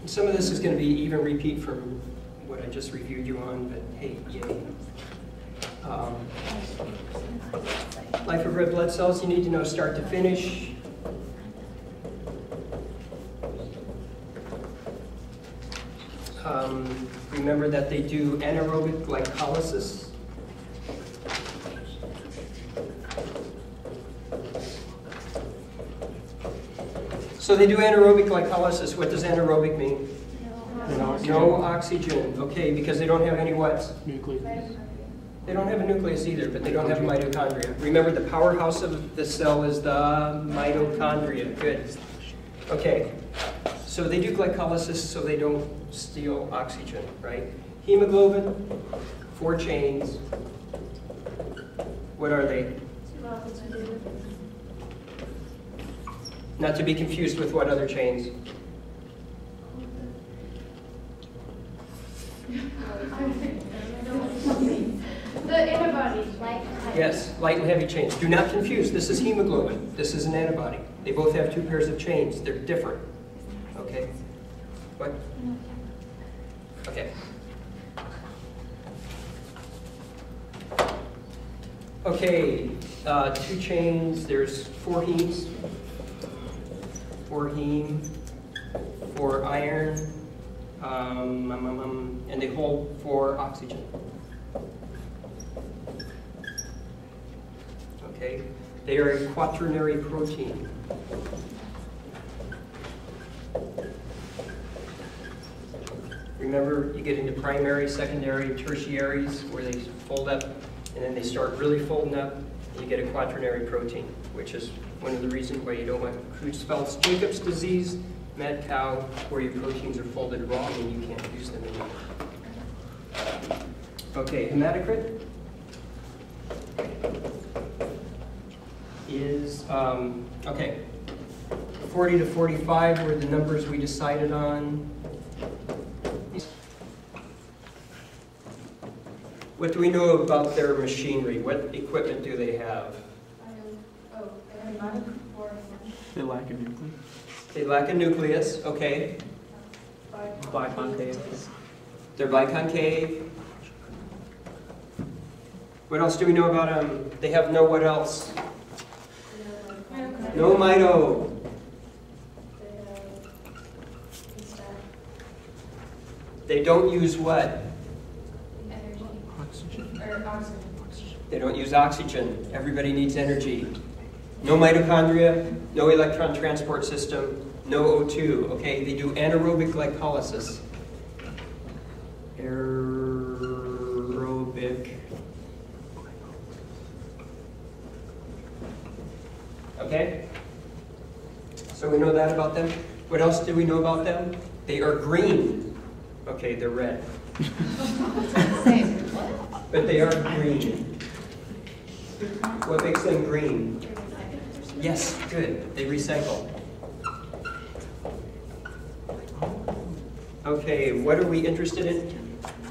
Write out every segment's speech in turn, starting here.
Some of this is going to be even repeat from what I just reviewed you on, but hey, yay. Life of red blood cells, you need to know start to finish. Remember that they do anaerobic glycolysis. So they do anaerobic glycolysis. What does anaerobic mean? No oxygen. Okay, because they don't have any what? Nucleus. They don't have a nucleus either, but they don't have mitochondria. Remember, the powerhouse of the cell is the mitochondria. Good. Okay, so they do glycolysis so they don't steal oxygen, right? Hemoglobin, 4 chains. What are they? Not to be confused with what other chains? The antibodies, right? Yes, light and heavy chains. Do not confuse. This is hemoglobin. This is an antibody. They both have 2 pairs of chains. They're different. Okay? What? Okay. Okay, 2 chains. There's 4 hemes. 4 heme, 4 iron, and they hold 4 oxygen. Okay, they are a quaternary protein. Remember, you get into primary, secondary, tertiaries, where they fold up, and then they start really folding up, and you get a quaternary protein, which is one of the reasons why you don't want Creutzfeldt-Jacobs disease, mad cow, where your proteins are folded wrong and you can't use them anymore. Okay, hematocrit is, okay, 40 to 45 were the numbers we decided on. What do we know about their machinery? What equipment do they have? They lack a nucleus. They lack a nucleus, okay. Biconcave. They're biconcave. What else do we know about them? They have no what else? No mito. They don't use what? Oxygen. They don't use oxygen. Everybody needs energy. No mitochondria, no electron transport system, no O2. Okay, they do anaerobic glycolysis. Aerobic. Okay? So we know that about them. What else do we know about them? They are green. Okay, they're red. But they are green. What makes them green? Yes, good. They recycle. Okay, what are we interested in?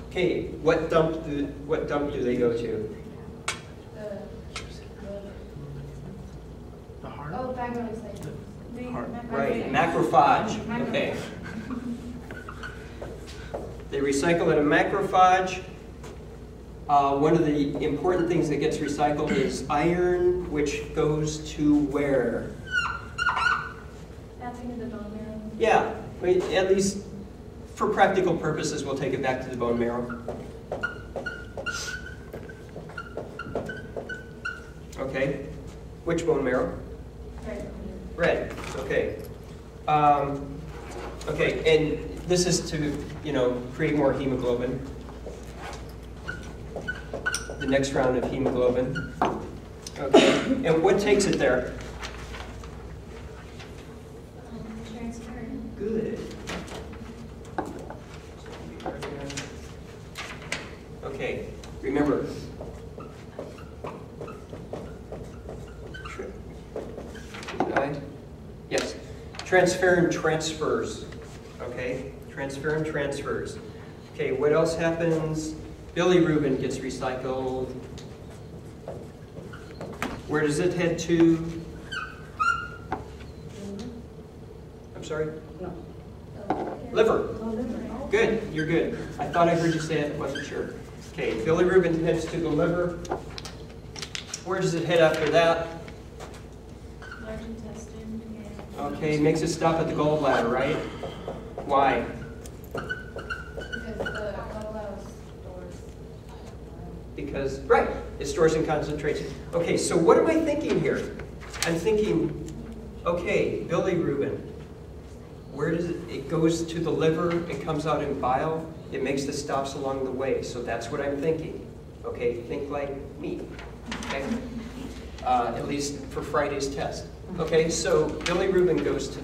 Okay, what dump do they go to? The heart? Oh, phagocytes. The heart. Right, macrophage. Okay. They recycle in a macrophage. One of the important things that gets recycled is iron, which goes to where? That's into the bone marrow. Yeah, at least for practical purposes, we'll take it back to the bone marrow. Okay, which bone marrow? Red, okay. Okay, and this is to, create more hemoglobin. The next round of hemoglobin. Okay, and what takes it there? Transfer. Good. Okay, remember. Yes, transferrin transfers. Okay, transferrin transfers. Okay, what else happens? Bilirubin gets recycled. Where does it head to? I'm sorry? The Liver. Good, you're good. I thought I heard you say it, wasn't sure. Okay, bilirubin heads to the liver. Where does it head after that? Large intestine. Okay, makes it stop at the gallbladder, right? Why? Because the gallbladder stores. Because, right, it stores and concentrates. Okay, so what am I thinking here? I'm thinking, okay, bilirubin. Where does it goes to the liver, it comes out in bile, it makes the stops along the way. So that's what I'm thinking. Okay, think like me. Okay? At least for Friday's test. Okay, so bilirubin goes to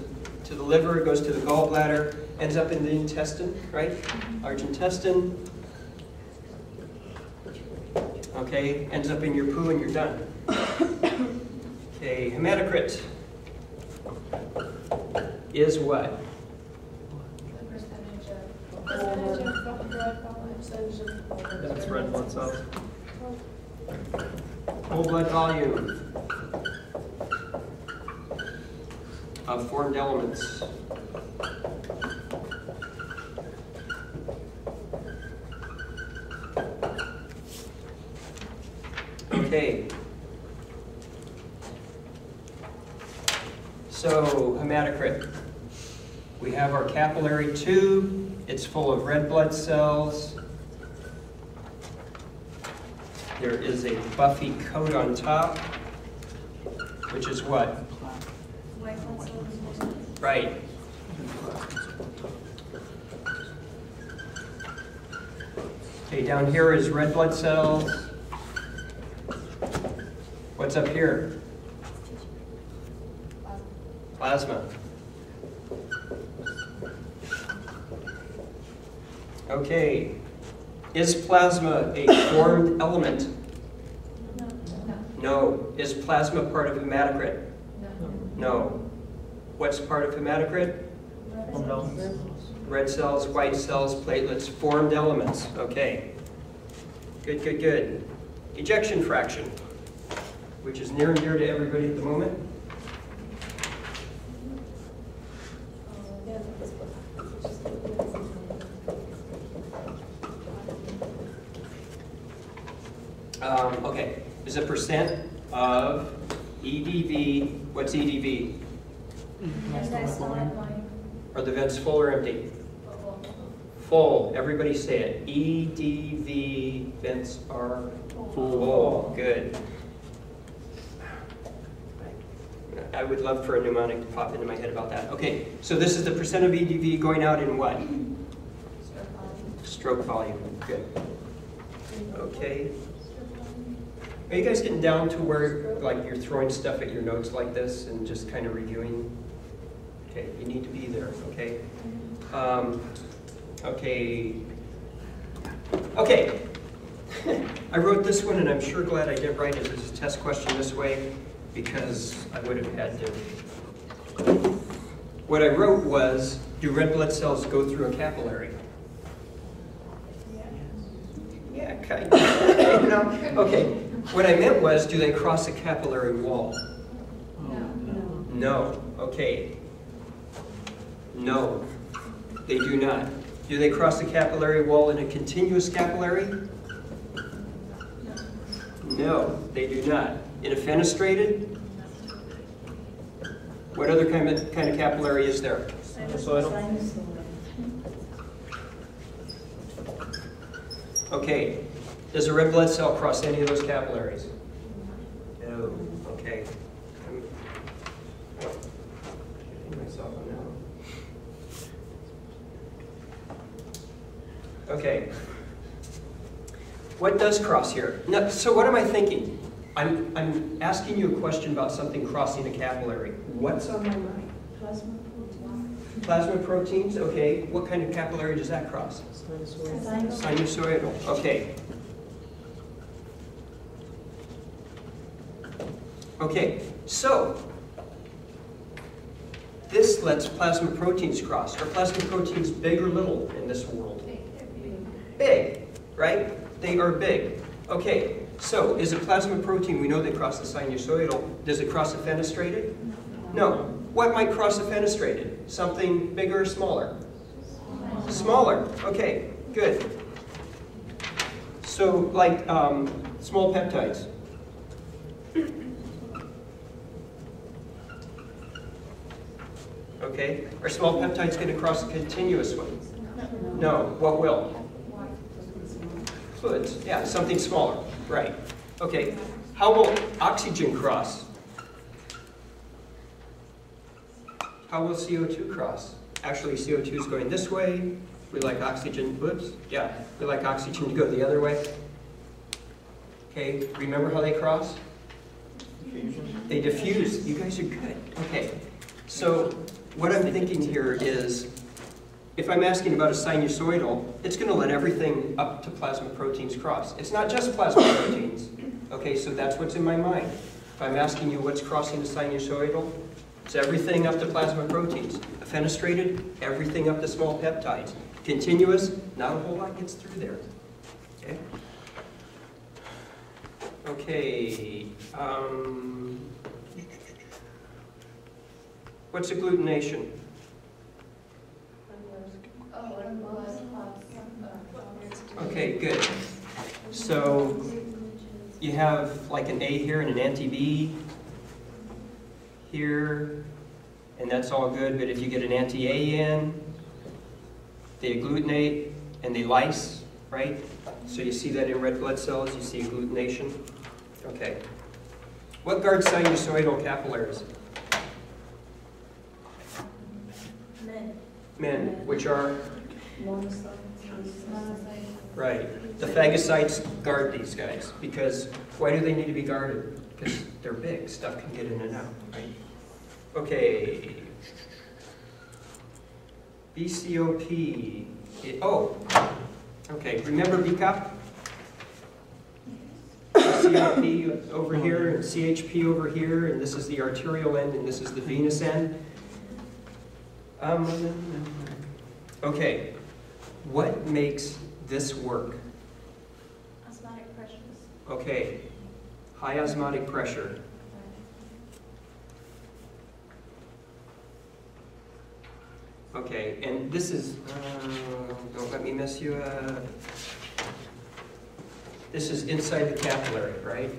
the liver, goes to the gallbladder, ends up in the intestine, right? Large intestine. Okay, ends up in your poo and you're done. Okay, hematocrit is what? The percentage of blood. That's red blood cells. Whole blood volume of formed elements. Okay. So, hematocrit. We have our capillary tube. It's full of red blood cells. There is a buffy coat on top, which is what? White blood cells. Right. Okay, down here is red blood cells. What's up here? Plasma. Okay. Is plasma a formed element? No. No. Is plasma part of hematocrit? No. What's part of hematocrit? Red cells, white cells, platelets, formed elements. Okay. Good, good, good. Ejection fraction, which is near and dear to everybody at the moment. Okay, is a percent of EDV, what's EDV? Are the vents full or empty? Full, everybody say it. EDV, vents are full. Good. I would love for a mnemonic to pop into my head about that. Okay, so this is the percent of EDV going out in what? Stroke volume. Good. Okay. Are you guys getting down to where like you're throwing stuff at your notes like this and just kind of reviewing? Okay, you need to be there, okay? Okay. I wrote this one and I'm sure glad I did write it as a test question this way because I would have had to. What I wrote was, do red blood cells go through a capillary? Yeah, kind of. You know? Okay. What I meant was, do they cross a capillary wall? No. Okay. No, they do not. Do they cross the capillary wall in a continuous capillary? No, they do not. In a fenestrated? What other kind of capillary is there? Okay. Does a red blood cell cross any of those capillaries? No. Okay. Myself on that. Okay. What does cross here? Now, so what am I thinking? I'm asking you a question about something crossing a capillary. What's on my mind? Plasma proteins, okay. What kind of capillary does that cross? Sinusoidal. Okay. Okay, so this lets plasma proteins cross. Are plasma proteins big or little in this world? Big, right? They are big. Okay, so is a plasma protein, we know they cross the sinusoidal. Does it cross the fenestrated? No. What might cross the fenestrated? Something bigger or smaller? Smaller. Okay, good. So, like small peptides. Okay, are small peptides going to cross a continuous one? No. What will? Fluids. Yeah, something smaller. Right. Okay. How will oxygen cross? How will CO2 cross? Actually, CO2 is going this way. We like oxygen. Whoops. Yeah, we like oxygen to go the other way. Okay. Remember how they cross? They diffuse. You guys are good. Okay. So what I'm thinking here is, if I'm asking about a sinusoidal, it's going to let everything up to plasma proteins cross. It's not just plasma proteins. Okay, so that's what's in my mind. If I'm asking you what's crossing the sinusoidal, it's everything up to plasma proteins. A fenestrated, everything up to small peptides. Continuous, not a whole lot gets through there. Okay. Okay. What's agglutination? Okay, good. So you have like an A here and an anti-B here, and that's all good, but if you get an anti-A in, they agglutinate and they lyse, right? So you see that in red blood cells, you see agglutination. Okay. What guards sinusoidal capillaries? Men, which are? Right. The phagocytes guard these guys, because why do they need to be guarded? Because they're big, stuff can get in and out, right? Okay. BCOP. Oh, okay. Remember BCOP? COP over here, and CHP over here, and this is the arterial end, and this is the venous end. Okay, what makes this work? Osmotic pressures. Okay, high osmotic pressure. Okay, and this is, don't let me mess you up. This is inside the capillary, right?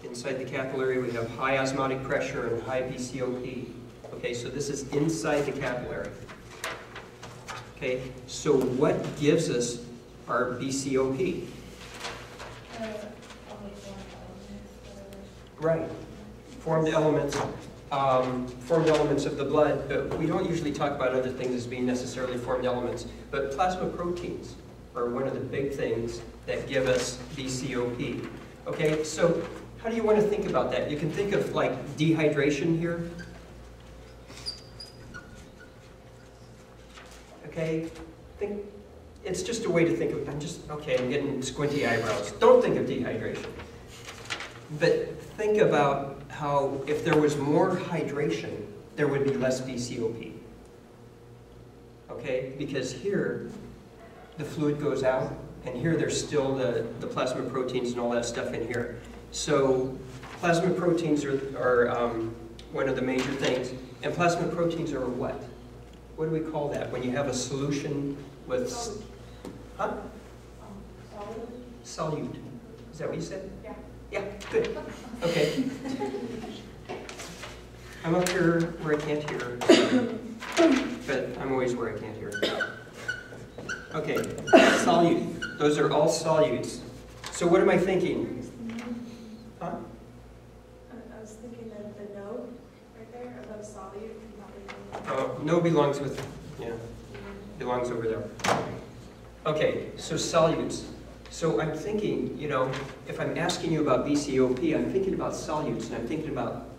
Inside the capillary we have high osmotic pressure and high BCOP. Okay, so this is inside the capillary. Okay, so what gives us our BCOP? Right, formed elements of the blood, but we don't usually talk about other things as being necessarily formed elements, but plasma proteins are one of the big things that give us BCOP. Okay, so how do you want to think about that? You can think of like dehydration here. Okay, it's just a way to think of, I'm getting squinty eyebrows. Don't think of dehydration. But think about how if there was more hydration, there would be less BCOP. Okay, because here, the fluid goes out, and here there's still the plasma proteins and all that stuff in here. So plasma proteins are one of the major things, and plasma proteins are what? What do we call that? When you have a solution with... Huh? Solute. Is that what you said? Yeah. Yeah, good. Okay. I'm up here where I can't hear, but I'm always where I can't hear. Okay, solute. Those are all solutes. So what am I thinking? Huh? I was thinking that the node right there above solute. No belongs with, yeah, belongs over there. Okay, so solutes. So I'm thinking, you know, if I'm asking you about BCOP, I'm thinking about solutes, and I'm thinking about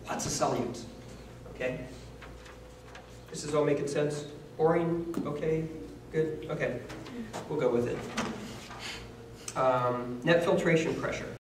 lots of solutes. Okay? This is all making sense? Boring? Okay? Good? Okay. We'll go with it. Net filtration pressure.